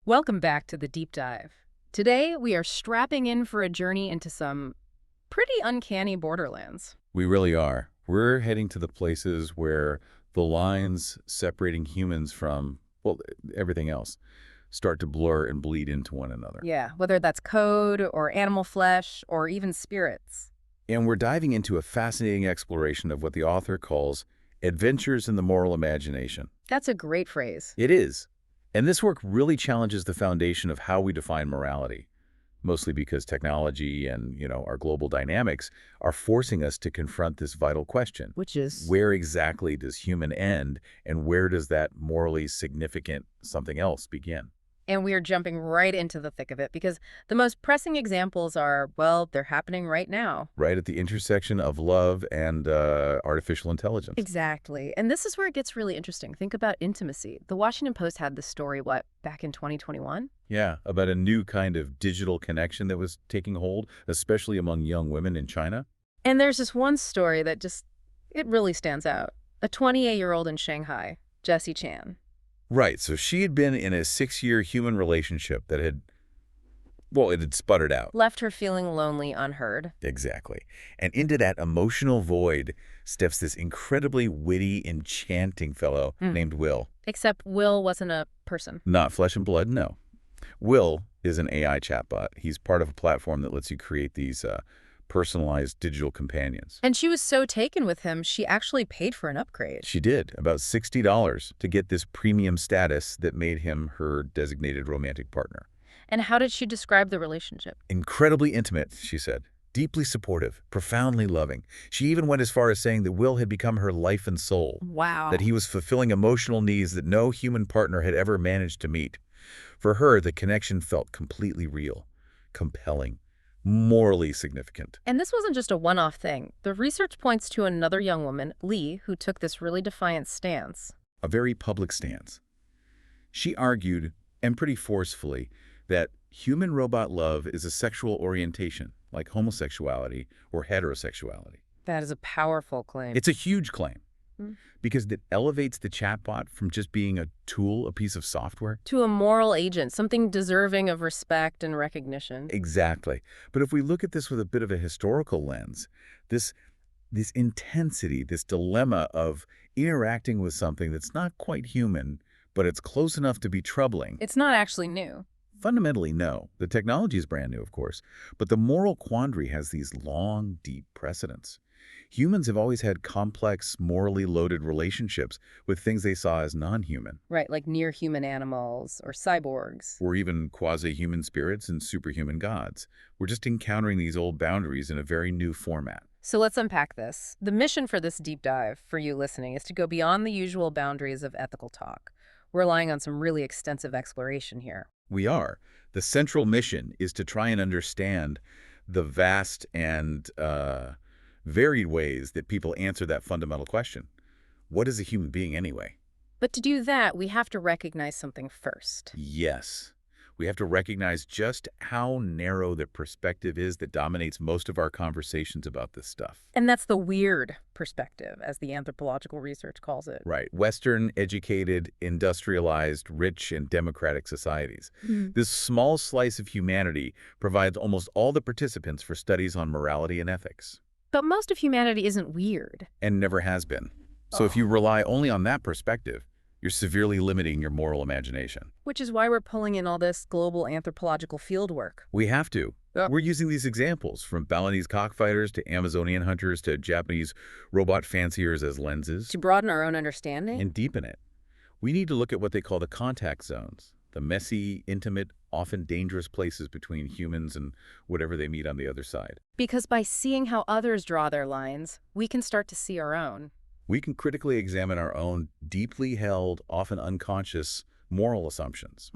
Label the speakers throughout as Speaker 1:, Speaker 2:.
Speaker 1: Welcome back to the Deep Dive. Today, we are strapping in for a journey into some pretty uncanny borderlands.
Speaker 2: We really are. We're heading to the places where the lines separating humans from, well, everything else start to blur and bleed into one another.
Speaker 1: Yeah, whether that's code or animal flesh or even spirits.
Speaker 2: And we're diving into a fascinating exploration of what the author calls adventures in the moral imagination.
Speaker 1: That's a great phrase.
Speaker 2: It is. And this work really challenges the foundation of how we define morality, mostly because technology and, our global dynamics are forcing us to confront this vital question.
Speaker 1: Which is?
Speaker 2: Where exactly does human end, and where does that morally significant something else begin?
Speaker 1: And we are jumping right into the thick of it because the most pressing examples are, well, they're happening right now.
Speaker 2: Right at the intersection of love and artificial intelligence.
Speaker 1: Exactly. And this is where it gets really interesting. Think about intimacy. The Washington Post had this story, back in 2021?
Speaker 2: Yeah, about a new kind of digital connection that was taking hold, especially among young women in China.
Speaker 1: And there's this one story that it really stands out. A 28-year-old in Shanghai, Jessie Chan.
Speaker 2: Right, so she had been in a 6-year human relationship that had, well, it had sputtered out.
Speaker 1: Left her feeling lonely, unheard.
Speaker 2: Exactly. And into that emotional void steps this incredibly witty, enchanting fellow named Will.
Speaker 1: Except Will wasn't a person.
Speaker 2: Not flesh and blood, no. Will is an AI chatbot. He's part of a platform that lets you create these personalized digital companions.
Speaker 1: And she was so taken with him, she actually paid for an upgrade.
Speaker 2: She did, about $60 to get this premium status that made him her designated romantic partner.
Speaker 1: And how did she describe the relationship?
Speaker 2: Incredibly intimate, she said. Deeply supportive, profoundly loving. She even went as far as saying that Will had become her life and soul.
Speaker 1: Wow.
Speaker 2: That he was fulfilling emotional needs that no human partner had ever managed to meet. For her, the connection felt completely real, compelling, morally significant.
Speaker 1: And this wasn't just a one-off thing. The research points to another young woman, Lee, who took this really defiant stance.
Speaker 2: A very public stance. She argued, and pretty forcefully, that human-robot love is a sexual orientation, like homosexuality or heterosexuality.
Speaker 1: That is a powerful claim.
Speaker 2: It's a huge claim, because it elevates the chatbot from just being a tool, a piece of software.
Speaker 1: To a moral agent, something deserving of respect and recognition.
Speaker 2: Exactly. But if we look at this with a bit of a historical lens, this intensity, this dilemma of interacting with something that's not quite human, but it's close enough to be troubling.
Speaker 1: It's not actually new.
Speaker 2: Fundamentally, no. The technology is brand new, of course, but the moral quandary has these long, deep precedents. Humans have always had complex, morally loaded relationships with things they saw as non-human.
Speaker 1: Right, like near-human animals or cyborgs.
Speaker 2: Or even quasi-human spirits and superhuman gods. We're just encountering these old boundaries in a very new format.
Speaker 1: So let's unpack this. The mission for this deep dive, for you listening, is to go beyond the usual boundaries of ethical talk. We're relying on some really extensive exploration here.
Speaker 2: We are. The central mission is to try and understand the vast and varied ways that people answer that fundamental question. What is a human being anyway?
Speaker 1: But to do that, we have to recognize something first.
Speaker 2: Yes. We have to recognize just how narrow the perspective is that dominates most of our conversations about this stuff.
Speaker 1: And that's the weird perspective, as the anthropological research calls it.
Speaker 2: Right. Western, educated, industrialized, rich, and democratic societies. This small slice of humanity provides almost all the participants for studies on morality and ethics.
Speaker 1: But most of humanity isn't weird.
Speaker 2: And never has been. So if you rely only on that perspective, you're severely limiting your moral imagination.
Speaker 1: Which is why we're pulling in all this global anthropological fieldwork.
Speaker 2: We have to. We're using these examples, from Balinese cockfighters to Amazonian hunters to Japanese robot fanciers as lenses.
Speaker 1: To broaden our own understanding?
Speaker 2: And deepen it. We need to look at what they call the contact zones, the messy, intimate, often dangerous places between humans and whatever they meet on the other side.
Speaker 1: Because by seeing how others draw their lines, we can start to see our own.
Speaker 2: We can critically examine our own deeply held, often unconscious, moral assumptions.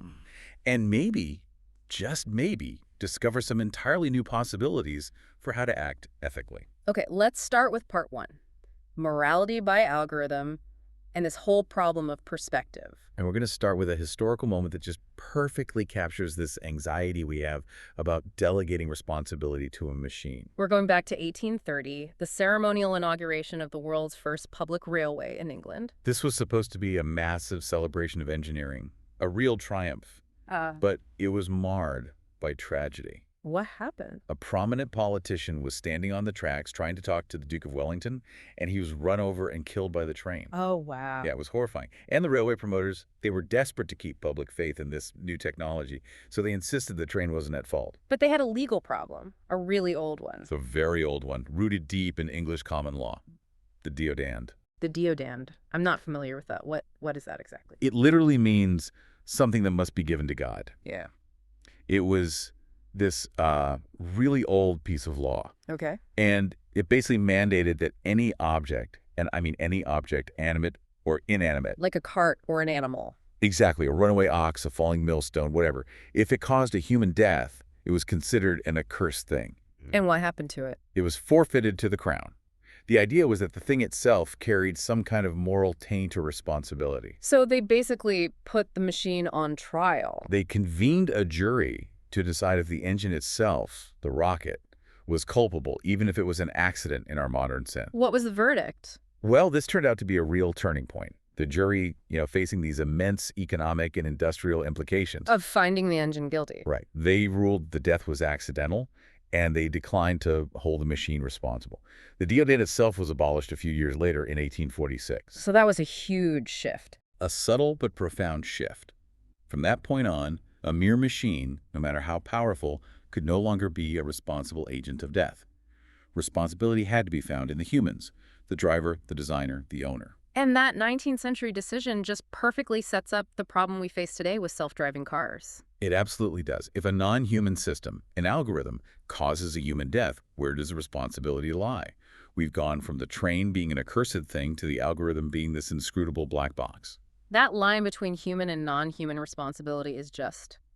Speaker 2: And maybe, just maybe, discover some entirely new possibilities for how to act ethically.
Speaker 1: Okay, let's start with part one. Morality by algorithm and this whole problem of perspective.
Speaker 2: And we're going to start with a historical moment that just perfectly captures this anxiety we have about delegating responsibility to a machine.
Speaker 1: We're going back to 1830, the ceremonial inauguration of the world's first public railway in England.
Speaker 2: This was supposed to be a massive celebration of engineering, a real triumph. but it was marred by tragedy.
Speaker 1: What happened?
Speaker 2: A prominent politician was standing on the tracks trying to talk to the Duke of Wellington, and he was run over and killed by the train.
Speaker 1: Oh, wow.
Speaker 2: Yeah, it was horrifying. And the railway promoters, they were desperate to keep public faith in this new technology, so they insisted the train wasn't at fault.
Speaker 1: But they had a legal problem, a really old one.
Speaker 2: It's a very old one, rooted deep in English common law, the deodand.
Speaker 1: The deodand. I'm not familiar with that. What is that exactly?
Speaker 2: It literally means something that must be given to God.
Speaker 1: Yeah.
Speaker 2: It was this really old piece of law.
Speaker 1: Okay.
Speaker 2: And it basically mandated that any object, and I mean any object, animate or inanimate.
Speaker 1: Like a cart or an animal.
Speaker 2: Exactly, a runaway ox, a falling millstone, whatever. If it caused a human death, it was considered an accursed thing.
Speaker 1: And what happened to it?
Speaker 2: It was forfeited to the crown. The idea was that the thing itself carried some kind of moral taint or responsibility.
Speaker 1: So they basically put the machine on trial.
Speaker 2: They convened a jury to decide if the engine itself, the rocket, was culpable, even if it was an accident in our modern sense.
Speaker 1: What was the verdict?
Speaker 2: Well, this turned out to be a real turning point. The jury, facing these immense economic and industrial implications.
Speaker 1: Of finding the engine guilty.
Speaker 2: Right. They ruled the death was accidental, and they declined to hold the machine responsible. The deodand itself was abolished a few years later in 1846.
Speaker 1: So that was a huge shift.
Speaker 2: A subtle but profound shift. From that point on, a mere machine, no matter how powerful, could no longer be a responsible agent of death. Responsibility had to be found in the humans, the driver, the designer, the owner.
Speaker 1: And that 19th century decision just perfectly sets up the problem we face today with self-driving cars.
Speaker 2: It absolutely does. If a non-human system, an algorithm, causes a human death, where does the responsibility lie? We've gone from the train being an accursed thing to the algorithm being this inscrutable black box.
Speaker 1: That line between human and non-human responsibility is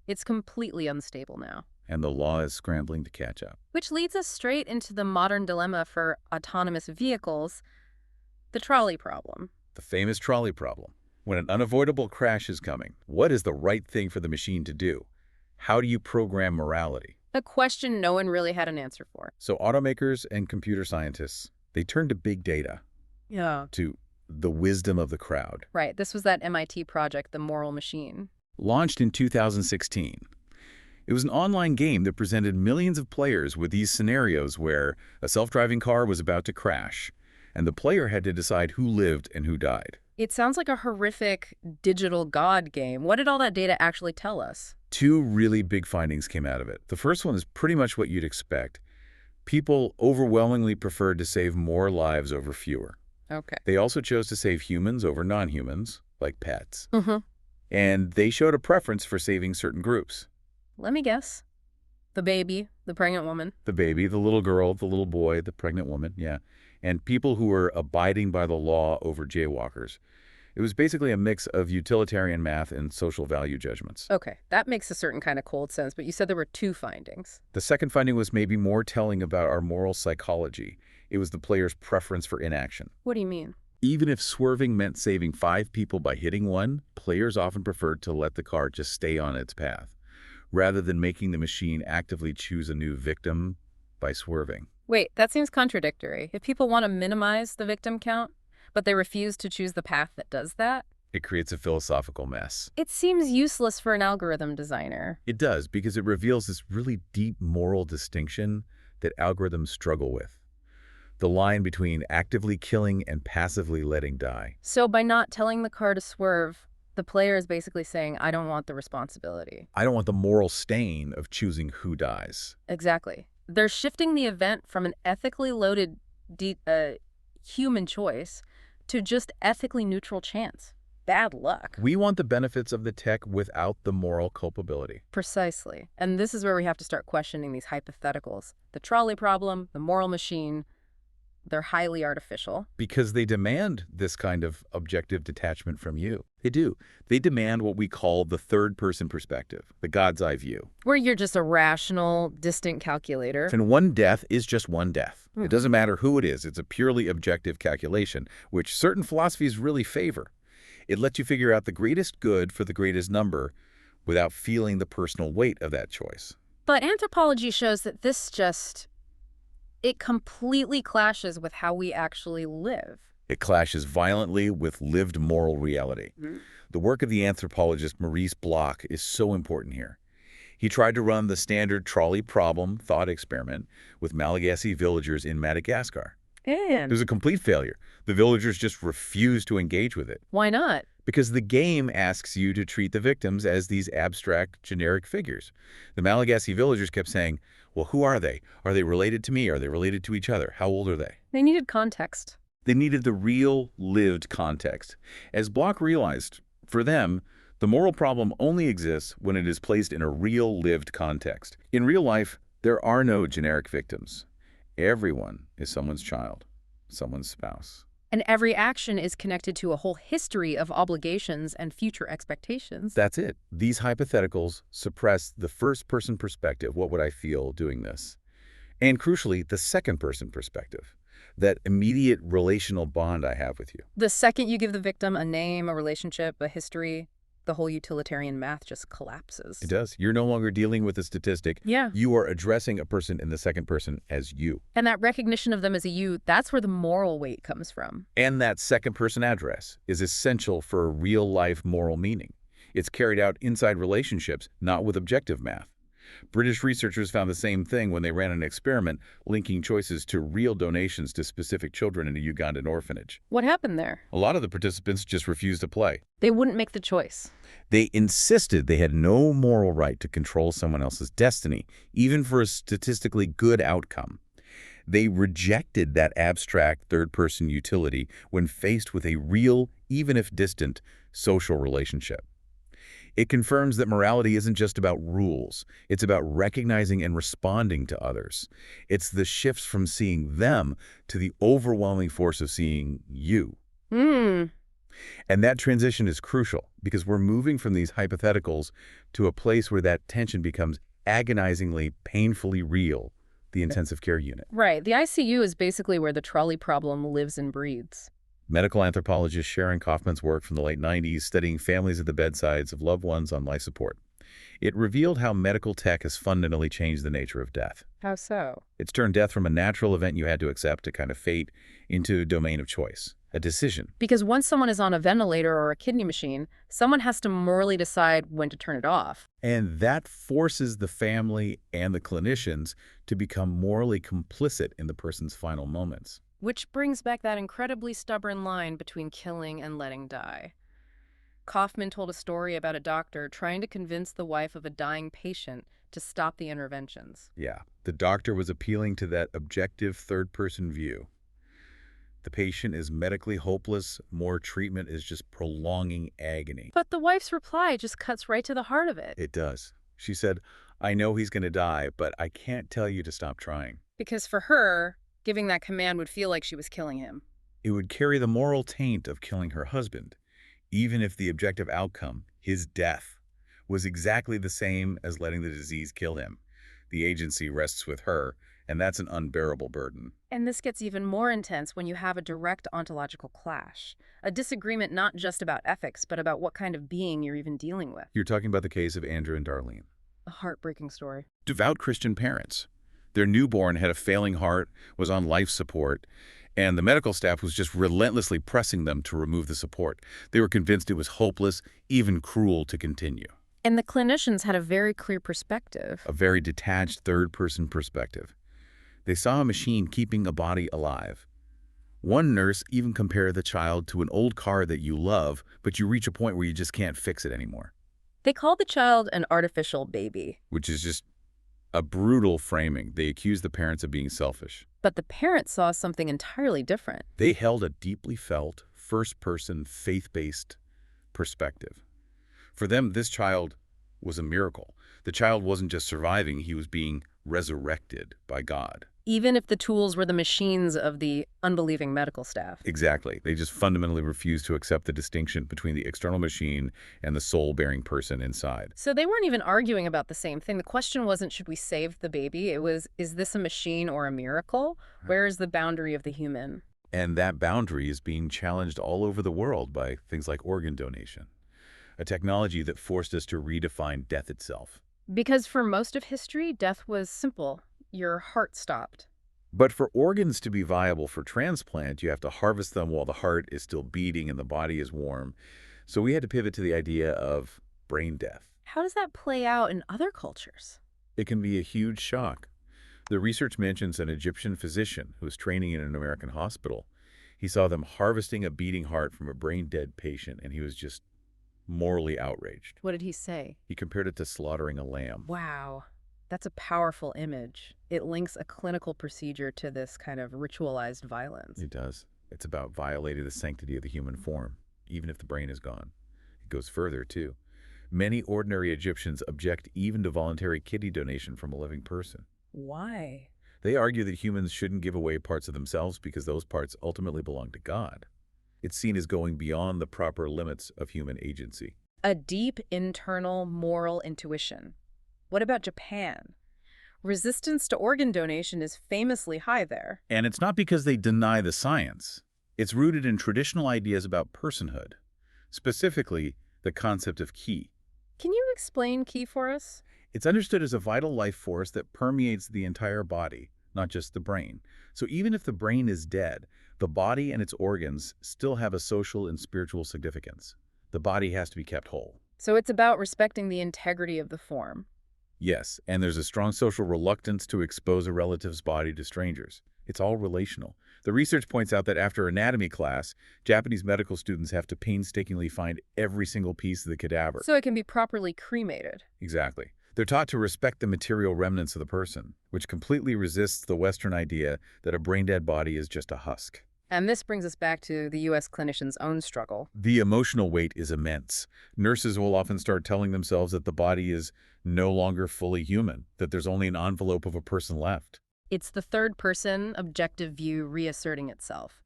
Speaker 1: it's completely unstable now.
Speaker 2: And the law is scrambling to catch up.
Speaker 1: Which leads us straight into the modern dilemma for autonomous vehicles, the trolley problem.
Speaker 2: The famous trolley problem. When an unavoidable crash is coming, what is the right thing for the machine to do? How do you program morality?
Speaker 1: A question no one really had an answer for.
Speaker 2: So automakers and computer scientists, they turned to big data, to the wisdom of the crowd.
Speaker 1: Right. This was that MIT project, The Moral Machine.
Speaker 2: Launched in 2016. It was an online game that presented millions of players with these scenarios where a self-driving car was about to crash, and the player had to decide who lived and who died.
Speaker 1: It sounds like a horrific digital god game. What did all that data actually tell us?
Speaker 2: Two really big findings came out of it. The first one is pretty much what you'd expect. People overwhelmingly preferred to save more lives over fewer.
Speaker 1: Okay.
Speaker 2: They also chose to save humans over non-humans, like pets.
Speaker 1: Mm-hmm.
Speaker 2: And they showed a preference for saving certain groups.
Speaker 1: Let me guess. The baby, the pregnant woman.
Speaker 2: The baby, the little girl, the little boy, the pregnant woman, yeah. And people who were abiding by the law over jaywalkers. It was basically a mix of utilitarian math and social value judgments.
Speaker 1: Okay, that makes a certain kind of cold sense, but you said there were two findings.
Speaker 2: The second finding was maybe more telling about our moral psychology. It was the player's preference for inaction.
Speaker 1: What do you mean?
Speaker 2: Even if swerving meant saving 5 people by hitting one, players often preferred to let the car just stay on its path, rather than making the machine actively choose a new victim by swerving.
Speaker 1: Wait, that seems contradictory. If people want to minimize the victim count, but they refuse to choose the path that does that,
Speaker 2: It creates a philosophical mess.
Speaker 1: it seems useless for an algorithm designer.
Speaker 2: It does, because it reveals this really deep moral distinction that algorithms struggle with. The line between actively killing and passively letting die.
Speaker 1: So by not telling the car to swerve, the player is basically saying, I don't want the responsibility.
Speaker 2: I don't want the moral stain of choosing who dies.
Speaker 1: Exactly. They're shifting the event from an ethically loaded human choice to just ethically neutral chance. Bad luck.
Speaker 2: We want the benefits of the tech without the moral culpability.
Speaker 1: Precisely. And this is where we have to start questioning these hypotheticals. The trolley problem, the moral machine, they're highly artificial.
Speaker 2: Because they demand this kind of objective detachment from you. They do. They demand what we call the third-person perspective, the God's eye view.
Speaker 1: Where you're just a rational, distant calculator.
Speaker 2: And one death is just one death. It doesn't matter who it is. It's a purely objective calculation, which certain philosophies really favor. It lets you figure out the greatest good for the greatest number without feeling the personal weight of that choice.
Speaker 1: But anthropology shows that it completely clashes with how we actually live.
Speaker 2: It clashes violently with lived moral reality.
Speaker 1: Mhm.
Speaker 2: The work of the anthropologist Maurice Bloch is so important here. He tried to run the standard trolley problem thought experiment with Malagasy villagers in Madagascar. It
Speaker 1: And
Speaker 2: was a complete failure. The villagers just refused to engage with it
Speaker 1: why not?
Speaker 2: because the game asks you to treat the victims as these abstract, generic figures. The Malagasy villagers kept saying, well, who are they? Are they related to me? Are they related to each other? How old are they?
Speaker 1: They needed context.
Speaker 2: They needed the real, lived context. As Bloch realized, for them, the moral problem only exists when it is placed in a real, lived context. In real life, there are no generic victims. Everyone is someone's child, someone's spouse.
Speaker 1: And every action is connected to a whole history of obligations and future expectations.
Speaker 2: That's it. These hypotheticals suppress the first-person perspective, what would I feel doing this? And crucially, the second-person perspective, that immediate relational bond I have with you.
Speaker 1: The second you give the victim a name, a relationship, a history, the whole utilitarian math just collapses.
Speaker 2: It does. You're no longer dealing with a statistic.
Speaker 1: Yeah.
Speaker 2: You are addressing a person in the second person as you.
Speaker 1: And that recognition of them as a you, that's where the moral weight comes from.
Speaker 2: And that second person address is essential for a real-life moral meaning. It's carried out inside relationships, not with objective math. British researchers found the same thing when they ran an experiment linking choices to real donations to specific children in a Ugandan orphanage.
Speaker 1: What happened there?
Speaker 2: A lot of the participants just refused to play.
Speaker 1: They wouldn't make the choice.
Speaker 2: They insisted they had no moral right to control someone else's destiny, even for a statistically good outcome. They rejected that abstract third-person utility when faced with a real, even if distant, social relationship. It confirms that morality isn't just about rules. It's about recognizing and responding to others. It's the shifts from seeing them to the overwhelming force of seeing you.
Speaker 1: Hmm.
Speaker 2: And that transition is crucial because we're moving from these hypotheticals to a place where that tension becomes agonizingly, painfully real, the intensive care unit.
Speaker 1: Right. The ICU is basically where the trolley problem lives and breathes.
Speaker 2: Medical anthropologist Sharon Kaufman's work from the late 90s studying families at the bedsides of loved ones on life support. It revealed how medical tech has fundamentally changed the nature of death.
Speaker 1: How so?
Speaker 2: It's turned death from a natural event you had to accept, a kind of fate, into a domain of choice, a decision.
Speaker 1: Because once someone is on a ventilator or a kidney machine, someone has to morally decide when to turn it off.
Speaker 2: And that forces the family and the clinicians to become morally complicit in the person's final moments.
Speaker 1: Which brings back that incredibly stubborn line between killing and letting die. Kaufman told a story about a doctor trying to convince the wife of a dying patient to stop the interventions.
Speaker 2: Yeah, the doctor was appealing to that objective third-person view. The patient is medically hopeless. More treatment is just prolonging agony.
Speaker 1: But the wife's reply just cuts right to the heart of it.
Speaker 2: It does. She said, I know he's going to die, but I can't tell you to stop trying.
Speaker 1: Because for her, giving that command would feel like she was killing him.
Speaker 2: It would carry the moral taint of killing her husband, even if the objective outcome, his death, was exactly the same as letting the disease kill him. The agency rests with her, and that's an unbearable burden.
Speaker 1: And this gets even more intense when you have a direct ontological clash. A disagreement not just about ethics, but about what kind of being you're even dealing with.
Speaker 2: You're talking about the case of Andrew and Darlene.
Speaker 1: A heartbreaking story.
Speaker 2: Devout Christian parents. Their newborn had a failing heart, was on life support, and the medical staff was just relentlessly pressing them to remove the support. They were convinced it was hopeless, even cruel to continue.
Speaker 1: And the clinicians had a very clear perspective.
Speaker 2: A very detached third-person perspective. They saw a machine keeping a body alive. One nurse even compared the child to an old car that you love, but you reach a point where you just can't fix it anymore.
Speaker 1: They called the child an artificial baby.
Speaker 2: Which is just a brutal framing. They accused the parents of being selfish.
Speaker 1: But the parents saw something entirely different.
Speaker 2: They held a deeply felt, first-person, faith-based perspective. For them, this child was a miracle. The child wasn't just surviving, he was being resurrected by God.
Speaker 1: Even if the tools were the machines of the unbelieving medical staff.
Speaker 2: Exactly. They just fundamentally refused to accept the distinction between the external machine and the soul-bearing person inside.
Speaker 1: So they weren't even arguing about the same thing. The question wasn't, should we save the baby? It was, is this a machine or a miracle? Where is the boundary of the human?
Speaker 2: And that boundary is being challenged all over the world by things like organ donation, a technology that forced us to redefine death itself.
Speaker 1: Because for most of history, death was simple. Your heart stopped.
Speaker 2: But for organs to be viable for transplant, you have to harvest them while the heart is still beating and the body is warm. So we had to pivot to the idea of brain death.
Speaker 1: How does that play out in other cultures?
Speaker 2: It can be a huge shock. The research mentions an Egyptian physician who was training in an American hospital. He saw them harvesting a beating heart from a brain-dead patient, and he was just morally outraged.
Speaker 1: What did he say?
Speaker 2: He compared it to slaughtering a lamb.
Speaker 1: Wow, that's a powerful image. It links a clinical procedure to this kind of ritualized violence.
Speaker 2: It does. It's about violating the sanctity of the human form, even if the brain is gone. It goes further, too. Many ordinary Egyptians object even to voluntary kidney donation from a living person.
Speaker 1: Why?
Speaker 2: They argue that humans shouldn't give away parts of themselves because those parts ultimately belong to God. It's seen as going beyond the proper limits of human agency.
Speaker 1: A deep internal moral intuition. What about Japan? Resistance to organ donation is famously high there.
Speaker 2: And it's not because they deny the science. It's rooted in traditional ideas about personhood, specifically the concept of ki.
Speaker 1: Can you explain ki for us?
Speaker 2: It's understood as a vital life force that permeates the entire body, not just the brain. So even if the brain is dead, the body and its organs still have a social and spiritual significance. The body has to be kept whole.
Speaker 1: So it's about respecting the integrity of the form.
Speaker 2: Yes, and there's a strong social reluctance to expose a relative's body to strangers. It's all relational. The research points out that after anatomy class, Japanese medical students have to painstakingly find every single piece of the cadaver.
Speaker 1: So it can be properly cremated.
Speaker 2: Exactly. They're taught to respect the material remnants of the person, which completely resists the Western idea that a brain-dead body is just a husk.
Speaker 1: And this brings us back to the U.S. clinician's own struggle.
Speaker 2: The emotional weight is immense. Nurses will often start telling themselves that the body is no longer fully human, that there's only an envelope of a person left.
Speaker 1: It's the third-person, objective view reasserting itself.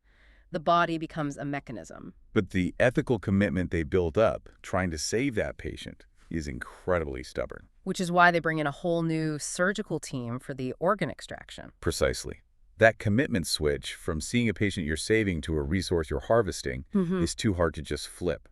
Speaker 1: The body becomes a mechanism.
Speaker 2: But the ethical commitment they built up, trying to save that patient, is incredibly stubborn.
Speaker 1: Which is why they bring in a whole new surgical team for the organ extraction.
Speaker 2: Precisely. That commitment switch from seeing a patient you're saving to a resource you're harvesting is too hard to just flip.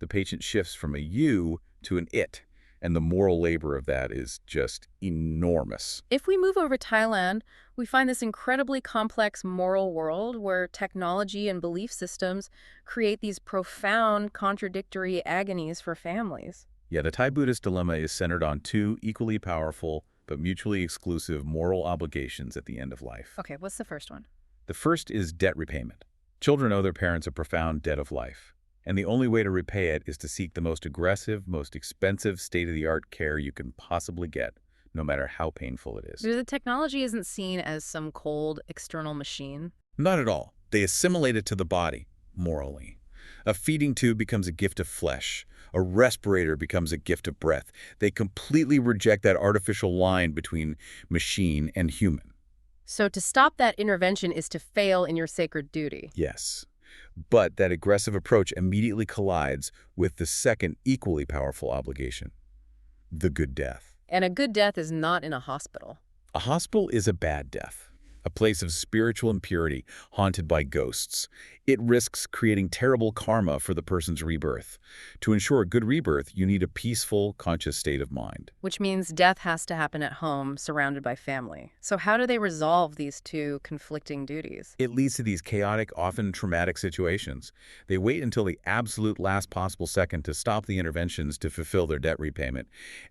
Speaker 2: The patient shifts from a you to an it, and the moral labor of that is just enormous.
Speaker 1: If we move over Thailand, we find this incredibly complex moral world where technology and belief systems create these profound contradictory agonies for families.
Speaker 2: Yeah, the Thai Buddhist dilemma is centered on two equally powerful but mutually exclusive moral obligations at the end of life.
Speaker 1: Okay, what's the first one?
Speaker 2: The first is debt repayment. Children owe their parents a profound debt of life, and the only way to repay it is to seek the most aggressive, most expensive state-of-the-art care you can possibly get, no matter how painful it is.
Speaker 1: The technology isn't seen as some cold external machine.
Speaker 2: Not at all. They assimilate it to the body, morally. A feeding tube becomes a gift of flesh. A respirator becomes a gift of breath. They completely reject that artificial line between machine and human.
Speaker 1: So to stop that intervention is to fail in your sacred duty.
Speaker 2: Yes. But that aggressive approach immediately collides with the second equally powerful obligation, the good death.
Speaker 1: And a good death is not in a hospital.
Speaker 2: A hospital is a bad death, a place of spiritual impurity haunted by ghosts. It risks creating terrible karma for the person's rebirth. To ensure a good rebirth, you need a peaceful, conscious state of mind.
Speaker 1: Which means death has to happen at home, surrounded by family. So how do they resolve these two conflicting duties?
Speaker 2: It leads to these chaotic, often traumatic situations. They wait until the absolute last possible second to stop the interventions to fulfill their debt repayment,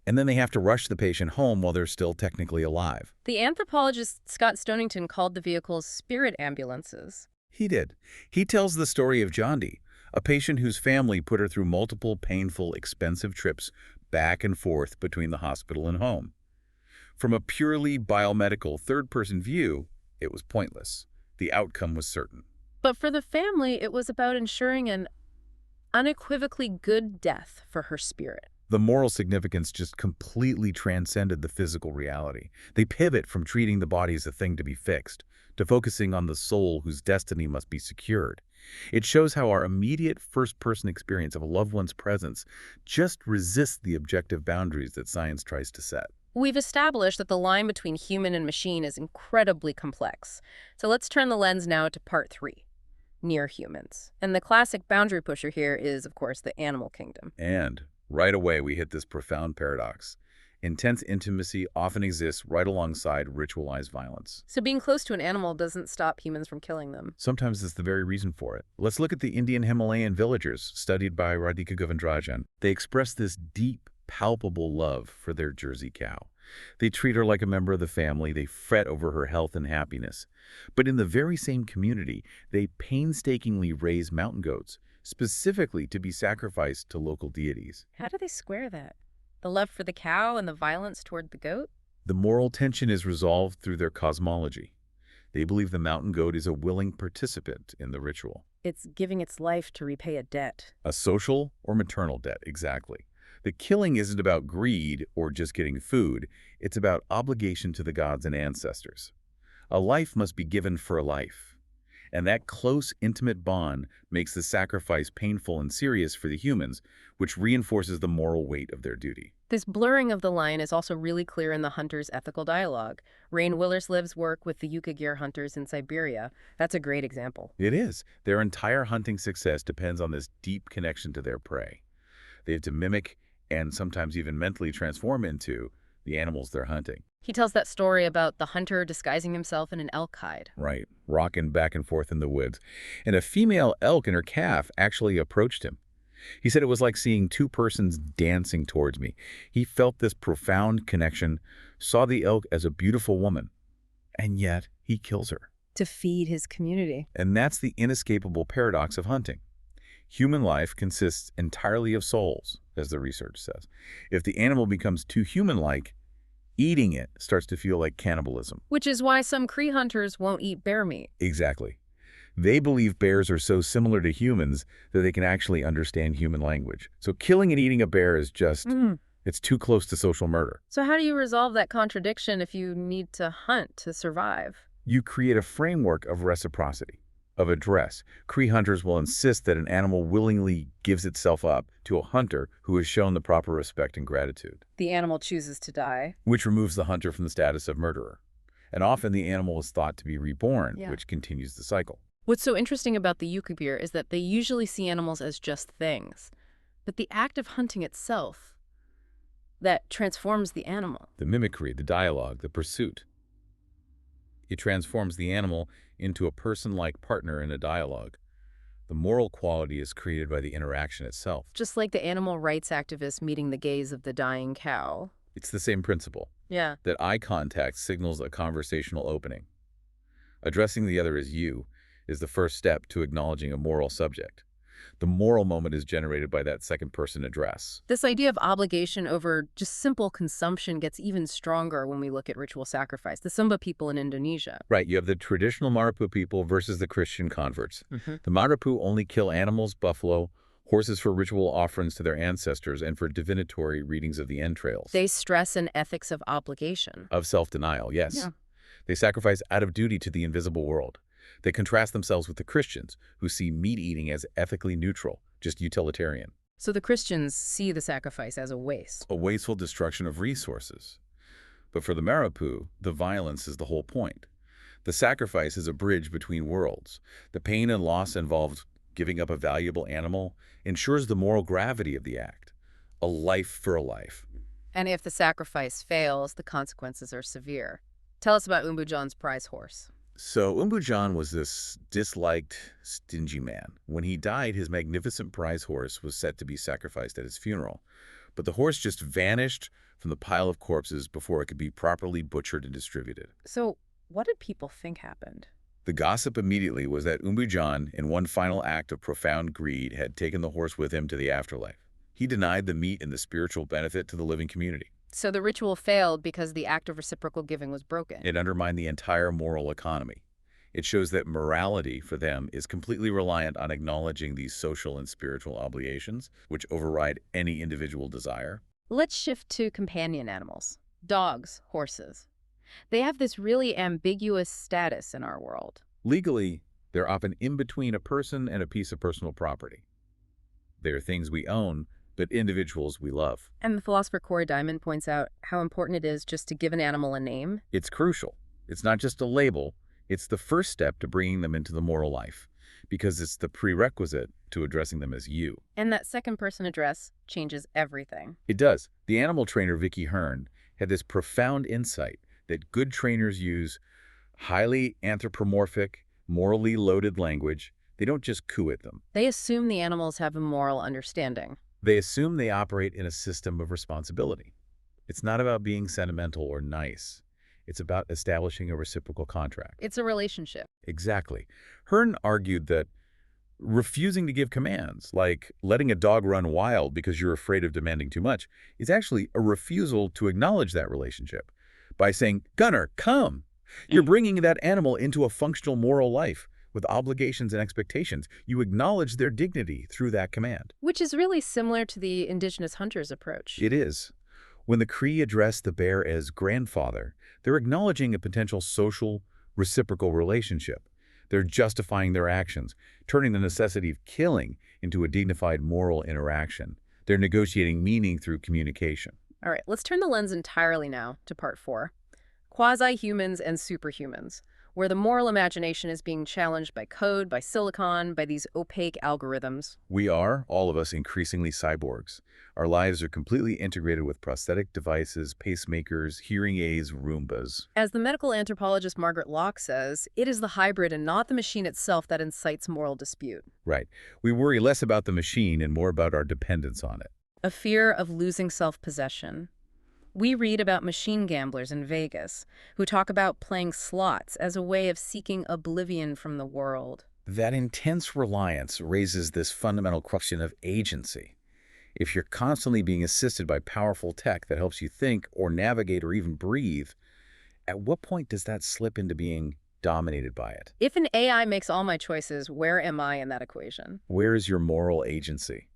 Speaker 2: and then they have to rush the patient home while they're still technically alive.
Speaker 1: The anthropologist Scott Stonington called the vehicles spirit ambulances.
Speaker 2: He did. He tells the story of Jondi, a patient whose family put her through multiple painful, expensive trips back and forth between the hospital and home. From a purely biomedical third-person view, it was pointless. The outcome was certain.
Speaker 1: But for the family, it was about ensuring an unequivocally good death for her spirit.
Speaker 2: The moral significance just completely transcended the physical reality. They pivot from treating the body as a thing to be fixed to focusing on the soul whose destiny must be secured. It shows how our immediate first-person experience of a loved one's presence just resists the objective boundaries that science tries to set.
Speaker 1: We've established that the line between human and machine is incredibly complex. So let's turn the lens now to part 3, near humans. And the classic boundary pusher here is, of course, the animal kingdom.
Speaker 2: And right away, we hit this profound paradox. Intense intimacy often exists right alongside ritualized violence.
Speaker 1: So being close to an animal doesn't stop humans from killing them.
Speaker 2: Sometimes it's the very reason for it. Let's look at the Indian Himalayan villagers studied by Radhika Govindrajan. They express this deep, palpable love for their Jersey cow. They treat her like a member of the family. They fret over her health and happiness. But in the very same community, they painstakingly raise mountain goats, specifically to be sacrificed to local deities.
Speaker 1: How do they square that? The love for the cow and the violence toward the goat?
Speaker 2: The moral tension is resolved through their cosmology. They believe the mountain goat is a willing participant in the ritual.
Speaker 1: It's giving its life to repay a debt.
Speaker 2: A social or maternal debt, exactly. The killing isn't about greed or just getting food. It's about obligation to the gods and ancestors. A life must be given for a life. And that close, intimate bond makes the sacrifice painful and serious for the humans, which reinforces the moral weight of their duty.
Speaker 1: This blurring of the line is also really clear in the hunter's ethical dialogue. Rain Willerslev's work with the Yukagir hunters in Siberia, that's a great example.
Speaker 2: It is. Their entire hunting success depends on this deep connection to their prey. They have to mimic and sometimes even mentally transform into the animals they're hunting.
Speaker 1: He tells that story about the hunter disguising himself in an elk hide.
Speaker 2: Right, rocking back and forth in the woods. And a female elk and her calf actually approached him. He said it was like seeing two persons dancing towards me. He felt this profound connection, saw the elk as a beautiful woman, and yet he kills her.
Speaker 1: To feed his community.
Speaker 2: And that's the inescapable paradox of hunting. Human life consists entirely of souls, as the research says. If the animal becomes too human-like, eating it starts to feel like cannibalism.
Speaker 1: Which is why some Cree hunters won't eat bear meat.
Speaker 2: Exactly. They believe bears are so similar to humans that they can actually understand human language. So killing and eating a bear is just, it's too close to social murder.
Speaker 1: So how do you resolve that contradiction if you need to hunt to survive?
Speaker 2: You create a framework of reciprocity, of address. Cree hunters will insist that an animal willingly gives itself up to a hunter who has shown the proper respect and gratitude.
Speaker 1: The animal chooses to die.
Speaker 2: Which removes the hunter from the status of murderer. And often the animal is thought to be reborn, which continues the cycle.
Speaker 1: What's so interesting about the Yukagir is that they usually see animals as just things. But the act of hunting itself, that transforms the animal.
Speaker 2: The mimicry, the dialogue, the pursuit. It transforms the animal into a person-like partner in a dialogue. The moral quality is created by the interaction itself.
Speaker 1: Just like the animal rights activist meeting the gaze of the dying cow.
Speaker 2: It's the same principle.
Speaker 1: Yeah.
Speaker 2: That eye contact signals a conversational opening. Addressing the other as you is the first step to acknowledging a moral subject. The moral moment is generated by that second-person address.
Speaker 1: This idea of obligation over just simple consumption gets even stronger when we look at ritual sacrifice. The Sumba people in Indonesia.
Speaker 2: Right, you have the traditional Marapu people versus the Christian converts. The Marapu only kill animals, buffalo, horses for ritual offerings to their ancestors and for divinatory readings of the entrails.
Speaker 1: They stress an ethics of obligation.
Speaker 2: Of self-denial, yes.
Speaker 1: Yeah.
Speaker 2: They sacrifice out of duty to the invisible world. They contrast themselves with the Christians, who see meat-eating as ethically neutral, just utilitarian.
Speaker 1: So the Christians see the sacrifice as a waste.
Speaker 2: A wasteful destruction of resources. But for the Marapu, the violence is the whole point. The sacrifice is a bridge between worlds. The pain and loss involved giving up a valuable animal ensures the moral gravity of the act. A life for a life.
Speaker 1: And if the sacrifice fails, the consequences are severe. Tell us about Umbujan's prize horse.
Speaker 2: So Umbujan was this disliked, stingy man. When he died, his magnificent prize horse was set to be sacrificed at his funeral. But the horse just vanished from the pile of corpses before it could be properly butchered and distributed.
Speaker 1: So what did people think happened?
Speaker 2: The gossip immediately was that Umbujan, in one final act of profound greed, had taken the horse with him to the afterlife. He denied the meat and the spiritual benefit to the living community.
Speaker 1: So the ritual failed because the act of reciprocal giving was broken.
Speaker 2: It undermined the entire moral economy. It shows that morality for them is completely reliant on acknowledging these social and spiritual obligations, which override any individual desire.
Speaker 1: Let's shift to companion animals. Dogs, horses. They have this really ambiguous status in our world.
Speaker 2: Legally, they're often in between a person and a piece of personal property. They're things we own, but individuals we love.
Speaker 1: And the philosopher Corey Diamond points out how important it is just to give an animal a name.
Speaker 2: It's crucial. It's not just a label. It's the first step to bringing them into the moral life. because it's the prerequisite to addressing them as you.
Speaker 1: And that second-person address changes everything.
Speaker 2: It does. The animal trainer Vicky Hearn had this profound insight that good trainers use highly anthropomorphic, morally loaded language. They don't just coo at them.
Speaker 1: They assume the animals have a moral understanding.
Speaker 2: They assume they operate in a system of responsibility. It's not about being sentimental or nice. It's about establishing a reciprocal contract.
Speaker 1: It's a relationship.
Speaker 2: Exactly. Hearn argued that refusing to give commands, like letting a dog run wild because you're afraid of demanding too much, is actually a refusal to acknowledge that relationship. By saying, Gunner, come, you're bringing that animal into a functional moral life with obligations and expectations. You acknowledge their dignity through that command.
Speaker 1: Which is really similar to the indigenous hunters' approach.
Speaker 2: It is. When the Cree address the bear as grandfather, they're acknowledging a potential social, reciprocal relationship. They're justifying their actions, turning the necessity of killing into a dignified moral interaction. They're negotiating meaning through communication.
Speaker 1: All right, let's turn the lens entirely now to part 4. Quasi-humans and superhumans, where the moral imagination is being challenged by code, by silicon, by these opaque algorithms.
Speaker 2: We are, all of us, increasingly cyborgs. Our lives are completely integrated with prosthetic devices, pacemakers, hearing aids, Roombas.
Speaker 1: As the medical anthropologist Margaret Locke says, it is the hybrid and not the machine itself that incites moral dispute.
Speaker 2: Right. We worry less about the machine and more about our dependence on it.
Speaker 1: A fear of losing self-possession. We read about machine gamblers in Vegas who talk about playing slots as a way of seeking oblivion from the world.
Speaker 2: That intense reliance raises this fundamental question of agency. If you're constantly being assisted by powerful tech that helps you think or navigate or even breathe, at what point does that slip into being dominated by it?
Speaker 1: If an AI makes all my choices, where am I in that equation?
Speaker 2: Where is your moral agency?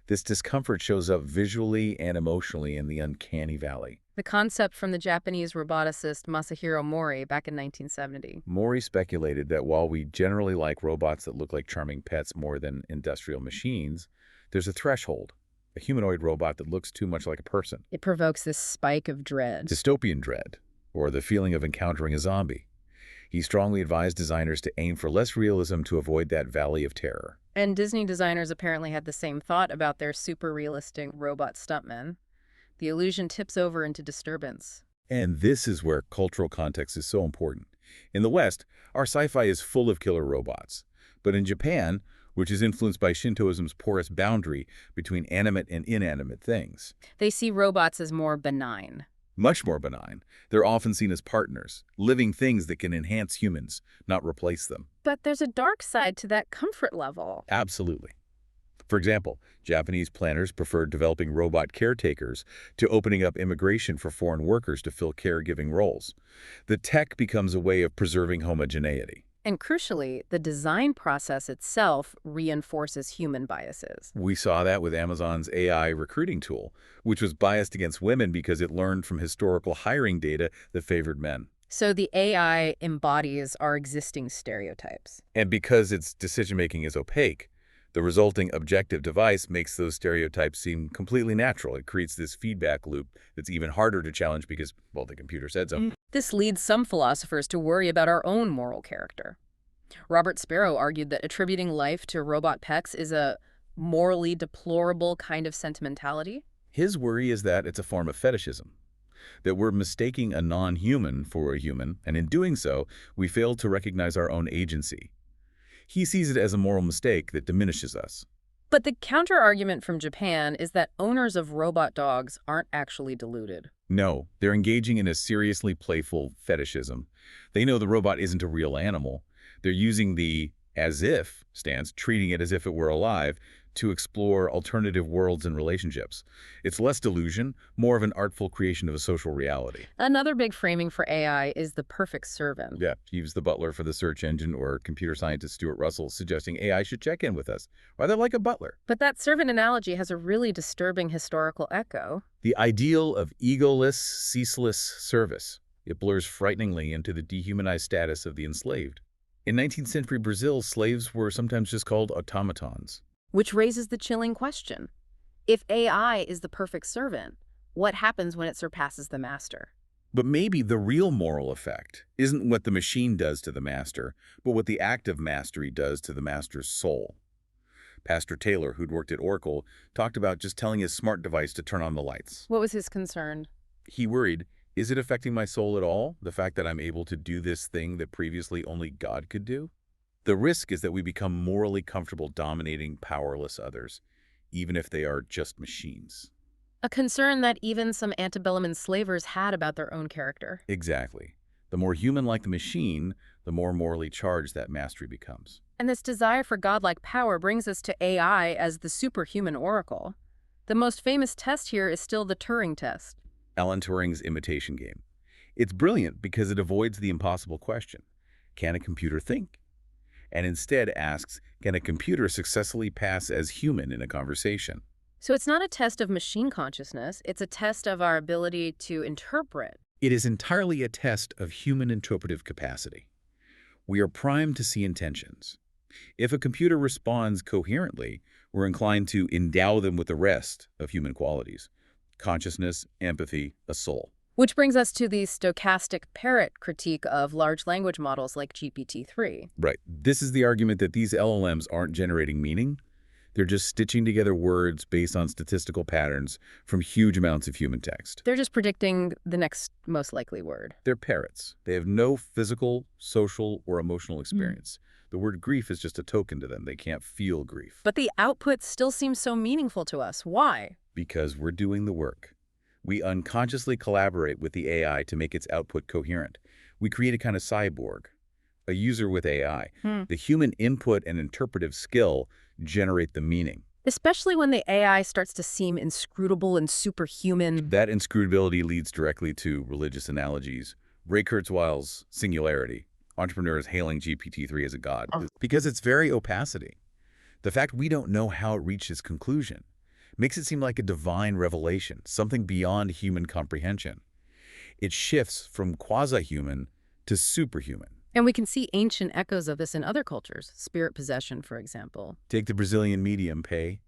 Speaker 2: This discomfort shows up visually and emotionally in the uncanny valley.
Speaker 1: The concept from the Japanese roboticist Masahiro Mori back in 1970.
Speaker 2: Mori speculated that while we generally like robots that look like charming pets more than industrial machines, there's a threshold, a humanoid robot that looks too much like a person.
Speaker 1: It provokes this spike of dread.
Speaker 2: Dystopian dread, or the feeling of encountering a zombie. He strongly advised designers to aim for less realism to avoid that valley of terror.
Speaker 1: And Disney designers apparently had the same thought about their super-realistic robot stuntmen. The illusion tips over into disturbance.
Speaker 2: And this is where cultural context is so important. In the West, our sci-fi is full of killer robots. But in Japan, which is influenced by Shintoism's porous boundary between animate and inanimate things,
Speaker 1: they see robots as more benign.
Speaker 2: much more benign. They're often seen as partners, living things that can enhance humans, not replace them.
Speaker 1: But there's a dark side to that comfort level.
Speaker 2: Absolutely. For example, Japanese planners preferred developing robot caretakers to opening up immigration for foreign workers to fill caregiving roles. The tech becomes a way of preserving homogeneity.
Speaker 1: And crucially, the design process itself reinforces human biases.
Speaker 2: We saw that with Amazon's AI recruiting tool, which was biased against women because it learned from historical hiring data that favored men.
Speaker 1: So the AI embodies our existing stereotypes.
Speaker 2: And because its decision-making is opaque, the resulting objective device makes those stereotypes seem completely natural. It creates this feedback loop that's even harder to challenge because, well, the computer said so.
Speaker 1: This leads some philosophers to worry about our own moral character. Robert Sparrow argued that attributing life to robot pets is a morally deplorable kind of sentimentality.
Speaker 2: His worry is that it's a form of fetishism, that we're mistaking a non-human for a human, and in doing so, we fail to recognize our own agency. He sees it as a moral mistake that diminishes us.
Speaker 1: But the counter-argument from Japan is that owners of robot dogs aren't actually deluded.
Speaker 2: No, they're engaging in a seriously playful fetishism. They know the robot isn't a real animal. They're using the as-if stance, treating it as if it were alive, to explore alternative worlds and relationships. It's less delusion, more of an artful creation of a social reality.
Speaker 1: Another big framing for AI is the perfect servant.
Speaker 2: Yeah, use the butler for the search engine, or computer scientist Stuart Russell suggesting AI should check in with us, rather like a butler.
Speaker 1: But that servant analogy has a really disturbing historical echo.
Speaker 2: The ideal of egoless, ceaseless service. It blurs frighteningly into the dehumanized status of the enslaved. In 19th century Brazil, slaves were sometimes just called automatons.
Speaker 1: Which raises the chilling question. If AI is the perfect servant, what happens when it surpasses the master?
Speaker 2: But maybe the real moral effect isn't what the machine does to the master, but what the act of mastery does to the master's soul. Pastor Taylor, who'd worked at Oracle, talked about just telling his smart device to turn on the lights.
Speaker 1: What was his concern?
Speaker 2: He worried, is it affecting my soul at all, the fact that I'm able to do this thing that previously only God could do? The risk is that we become morally comfortable dominating powerless others, even if they are just machines.
Speaker 1: A concern that even some antebellum enslavers had about their own character.
Speaker 2: Exactly. The more human-like the machine, the more morally charged that mastery becomes.
Speaker 1: And this desire for godlike power brings us to AI as the superhuman oracle. The most famous test here is still the Turing test.
Speaker 2: Alan Turing's imitation game. It's brilliant because it avoids the impossible question, can a computer think? And instead asks, can a computer successfully pass as human in a conversation?
Speaker 1: So it's not a test of machine consciousness, it's a test of our ability to interpret.
Speaker 2: It is entirely a test of human interpretive capacity. We are primed to see intentions. If a computer responds coherently, we're inclined to endow them with the rest of human qualities: consciousness, empathy, a soul.
Speaker 1: Which brings us to the stochastic parrot critique of large language models like GPT-3.
Speaker 2: Right. This is the argument that these LLMs aren't generating meaning. They're just stitching together words based on statistical patterns from huge amounts of human text.
Speaker 1: They're just predicting the next most likely word.
Speaker 2: They're parrots. They have no physical, social, or emotional experience. The word grief is just a token to them. They can't feel grief.
Speaker 1: But the output still seems so meaningful to us. Why?
Speaker 2: Because we're doing the work. We unconsciously collaborate with the AI to make its output coherent. We create a kind of cyborg, a user with AI. The human input and interpretive skill generate the meaning.
Speaker 1: Especially when the AI starts to seem inscrutable and superhuman.
Speaker 2: That inscrutability leads directly to religious analogies. Ray Kurzweil's singularity, entrepreneurs hailing GPT-3 as a god, because it's very opacity. The fact we don't know how it reached its conclusion makes it seem like a divine revelation, something beyond human comprehension. It shifts from quasi-human to superhuman.
Speaker 1: And we can see ancient echoes of this in other cultures, spirit possession, for example.
Speaker 2: Take the Brazilian medium, Pei.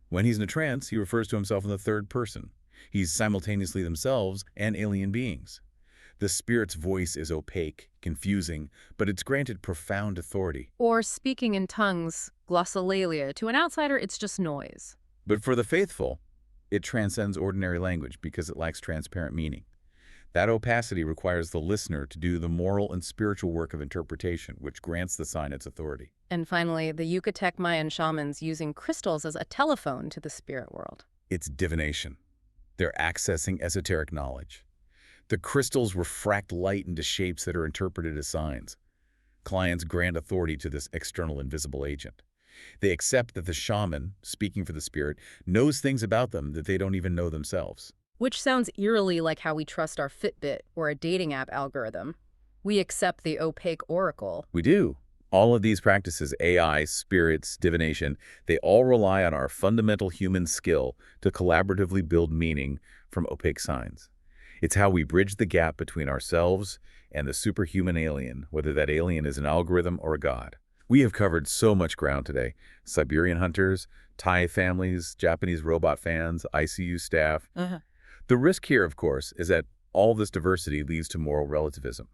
Speaker 2: When he's in a trance, he refers to himself in the third person. He's simultaneously themselves and alien beings. The spirit's voice is opaque, confusing, but it's granted profound authority.
Speaker 1: Or speaking in tongues, glossolalia. To an outsider, it's just noise.
Speaker 2: But for the faithful, it transcends ordinary language because it lacks transparent meaning. That opacity requires the listener to do the moral and spiritual work of interpretation, which grants the sign its authority.
Speaker 1: And finally, the Yucatec Mayan shamans using crystals as a telephone to the spirit world.
Speaker 2: It's divination. They're accessing esoteric knowledge. The crystals refract light into shapes that are interpreted as signs. Clients grant authority to this external invisible agent. They accept that the shaman, speaking for the spirit, knows things about them that they don't even know themselves.
Speaker 1: Which sounds eerily like how we trust our Fitbit or a dating app algorithm. We accept the opaque oracle.
Speaker 2: We do. All of these practices, AI, spirits, divination, they all rely on our fundamental human skill to collaboratively build meaning from opaque signs. It's how we bridge the gap between ourselves and the superhuman alien, whether that alien is an algorithm or a god. We have covered so much ground today. Siberian hunters, Thai families, Japanese robot fans, ICU staff. The risk here, of course, is that all this diversity leads to moral relativism.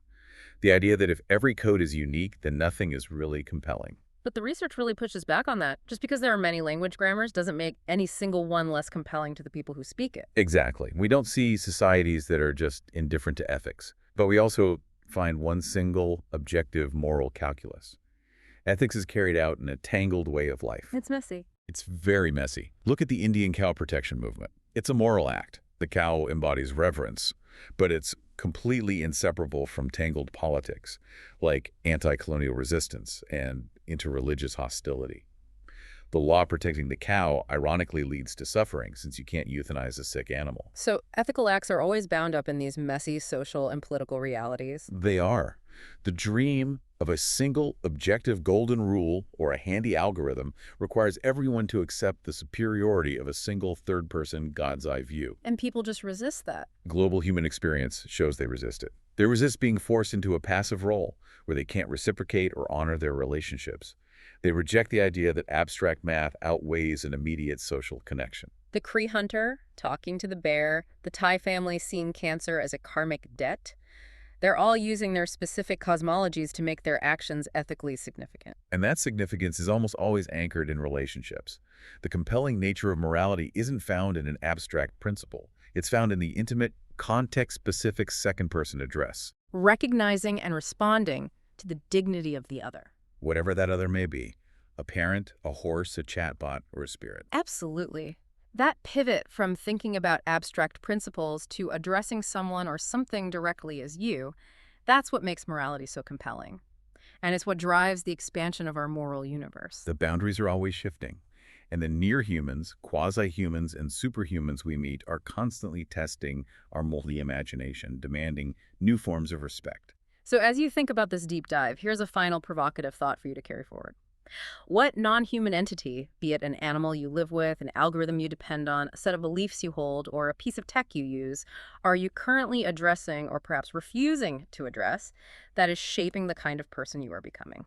Speaker 2: The idea that if every code is unique, then nothing is really compelling.
Speaker 1: But the research really pushes back on that. Just because there are many language grammars doesn't make any single one less compelling to the people who speak it.
Speaker 2: Exactly. We don't see societies that are just indifferent to ethics, but we also find one single objective moral calculus. Ethics is carried out in a tangled way of life.
Speaker 1: It's messy.
Speaker 2: It's very messy. Look at the Indian cow protection movement. It's a moral act. The cow embodies reverence, but it's completely inseparable from tangled politics, like anti-colonial resistance and interreligious hostility. The law protecting the cow ironically leads to suffering, since you can't euthanize a sick animal.
Speaker 1: So ethical acts are always bound up in these messy social and political realities.
Speaker 2: They are. The dream of a single objective golden rule or a handy algorithm requires everyone to accept the superiority of a single third-person God's eye view.
Speaker 1: And people just resist that.
Speaker 2: Global human experience shows they resist it. They resist being forced into a passive role where they can't reciprocate or honor their relationships. They reject the idea that abstract math outweighs an immediate social connection.
Speaker 1: The Cree hunter talking to the bear, the Thai family seeing cancer as a karmic debt. They're all using their specific cosmologies to make their actions ethically significant.
Speaker 2: And that significance is almost always anchored in relationships. The compelling nature of morality isn't found in an abstract principle. It's found in the intimate, context-specific second-person address,
Speaker 1: Recognizing and responding to the dignity of the other.
Speaker 2: whatever that other may be, a parent, a horse, a chatbot, or a spirit.
Speaker 1: Absolutely. That pivot from thinking about abstract principles to addressing someone or something directly as you, that's what makes morality so compelling. And it's what drives the expansion of our moral universe.
Speaker 2: The boundaries are always shifting, and the near-humans, quasi-humans, and superhumans we meet are constantly testing our multi imagination, demanding new forms of respect.
Speaker 1: So as you think about this deep dive, here's a final provocative thought for you to carry forward. What non-human entity, be it an animal you live with, an algorithm you depend on, a set of beliefs you hold, or a piece of tech you use, are you currently addressing or perhaps refusing to address that is shaping the kind of person you are becoming?